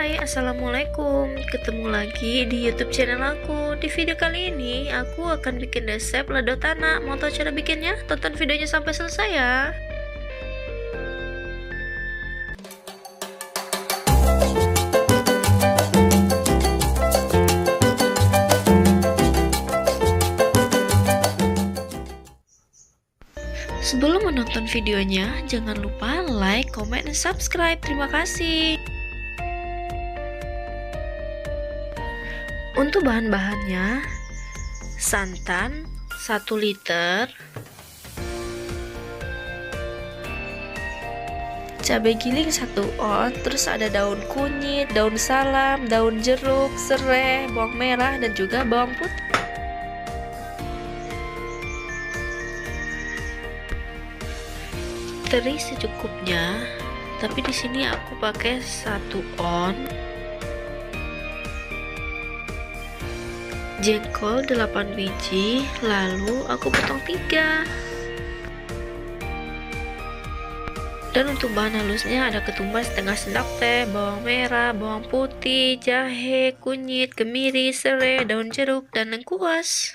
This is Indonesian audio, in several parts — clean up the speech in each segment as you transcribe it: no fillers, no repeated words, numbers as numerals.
Hai, Assalamualaikum. Ketemu lagi di YouTube channel aku. Di video kali ini, aku akan bikin resep lado tanah. Mau tahu cara bikinnya? Tonton videonya sampai selesai ya. Sebelum menonton videonya, jangan lupa like, comment, dan subscribe. Terima kasih. Untuk bahan-bahannya, santan 1 liter, cabai giling 1 on, terus ada daun kunyit, daun salam, daun jeruk, serai, bawang merah, dan juga bawang putih. Teri secukupnya, tapi di sini aku pakai 1 on. Jengkol 8 biji, lalu aku potong 3. Dan untuk bahan halusnya ada ketumbar setengah sendok teh, bawang merah, bawang putih, jahe, kunyit, kemiri, serai, daun jeruk, dan lengkuas.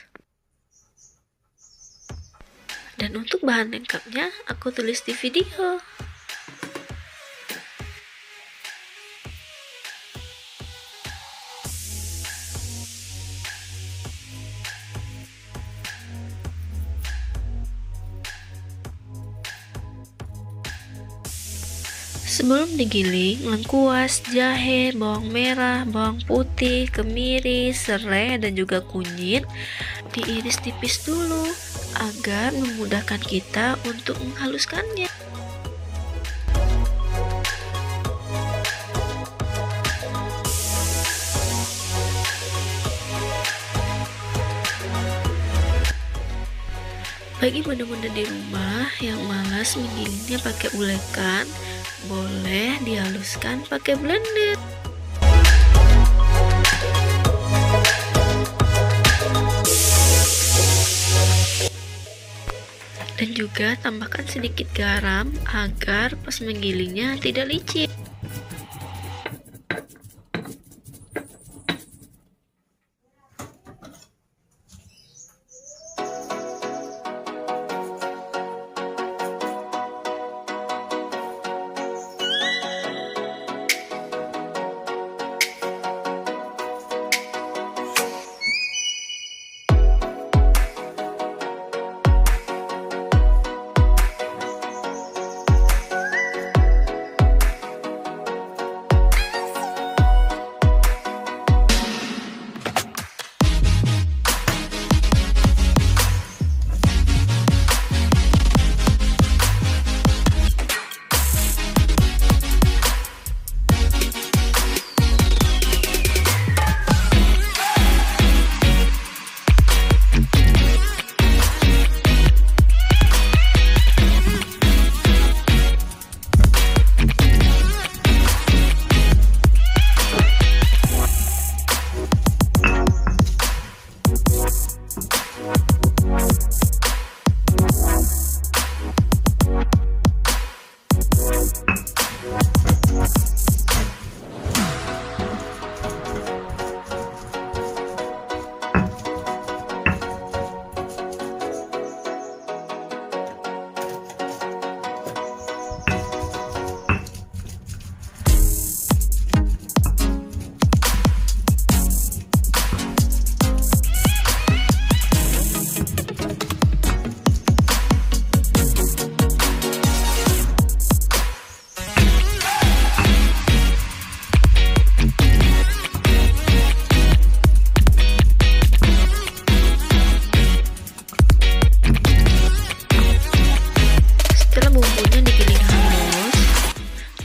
Dan untuk bahan lengkapnya aku tulis di video. Sebelum digiling, lengkuas, jahe, bawang merah, bawang putih, kemiri, serai, dan juga kunyit diiris tipis dulu agar memudahkan kita untuk menghaluskannya. Bagi bunda-bunda di rumah yang malas menggilingnya pakai ulekan, boleh dihaluskan pakai blender. Dan juga tambahkan sedikit garam agar pas menggilingnya tidak licin.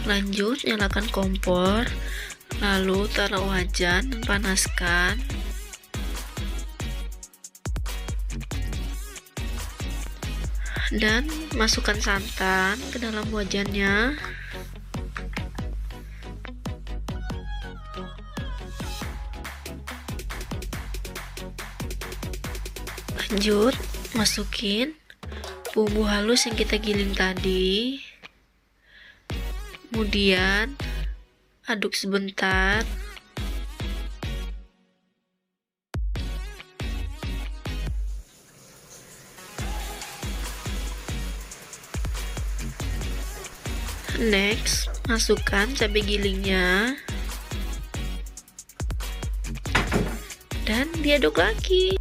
Lanjut, nyalakan kompor, lalu taruh wajan dan panaskan. Dan masukkan santan ke dalam wajannya. Lanjut, masukin bumbu halus yang kita giling tadi. Kemudian aduk sebentar. Next, masukkan cabai gilingnya dan diaduk lagi.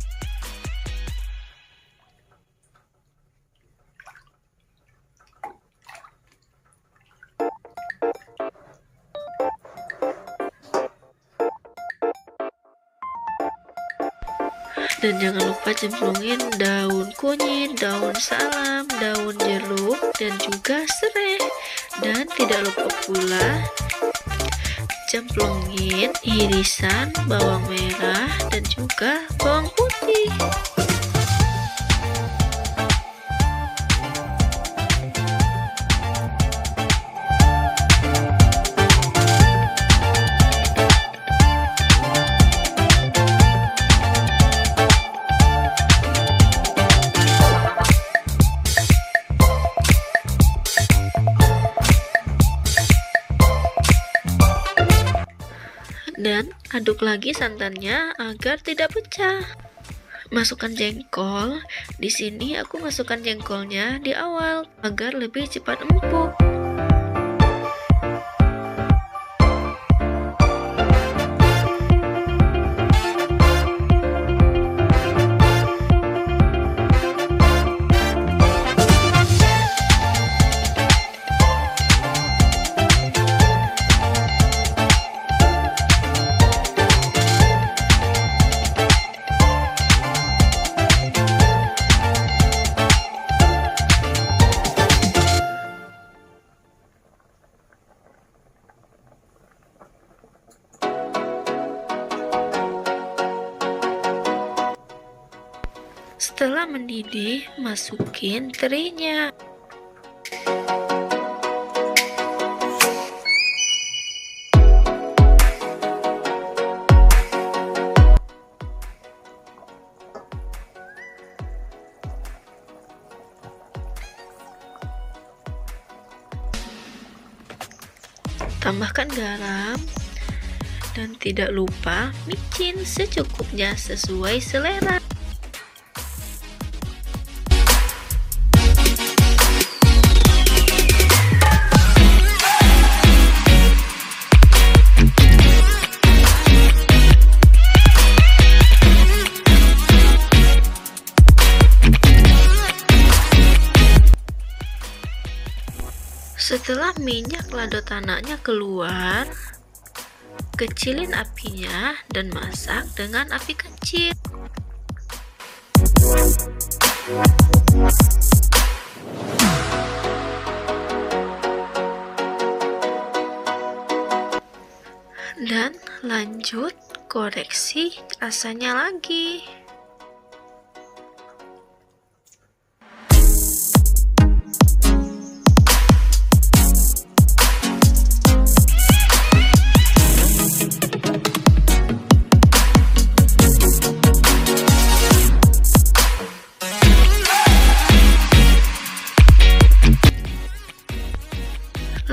Dan jangan lupa cemplungin daun kunyit, daun salam, daun jeruk, dan juga serai. Dan tidak lupa pula cemplungin irisan bawang merah dan juga bawang putih. Dan aduk lagi santannya agar tidak pecah. Masukkan jengkol. Di sini aku masukkan jengkolnya di awal agar lebih cepat empuk. Setelah mendidih, masukin terinya. Tambahkan garam dan tidak lupa micin secukupnya sesuai selera. Setelah minyak lado tanaknya keluar, kecilin apinya dan masak dengan api kecil. Dan lanjut koreksi rasanya lagi.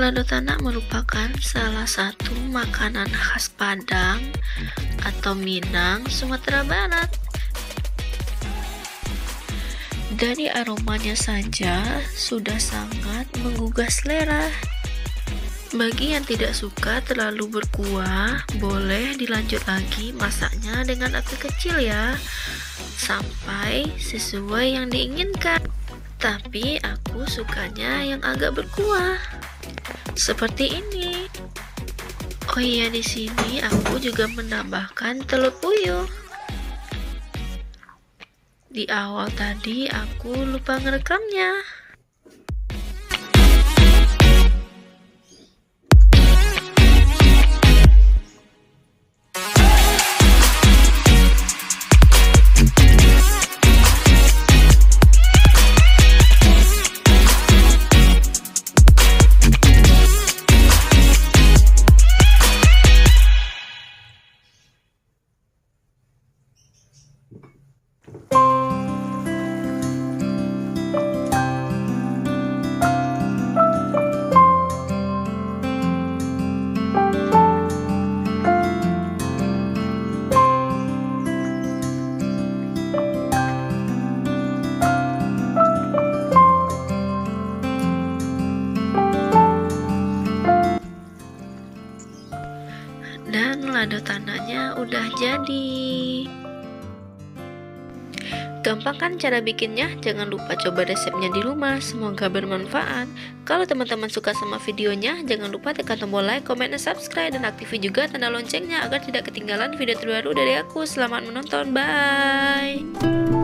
Lado tanak merupakan salah satu makanan khas Padang atau Minang, Sumatera Barat. Dari aromanya saja sudah sangat menggugah selera. Bagi yang tidak suka terlalu berkuah, boleh dilanjut lagi masaknya dengan api kecil ya, sampai sesuai yang diinginkan. Tapi aku sukanya yang agak berkuah. Seperti ini. Oh iya, di sini aku juga menambahkan telur puyuh. Di awal tadi aku lupa ngerekamnya. Gampang kan cara bikinnya? Jangan lupa coba resepnya di rumah, semoga bermanfaat. Kalau teman-teman suka sama videonya, jangan lupa tekan tombol like, comment, dan subscribe, dan aktifin juga tanda loncengnya agar tidak ketinggalan video terbaru dari aku. Selamat menonton, bye!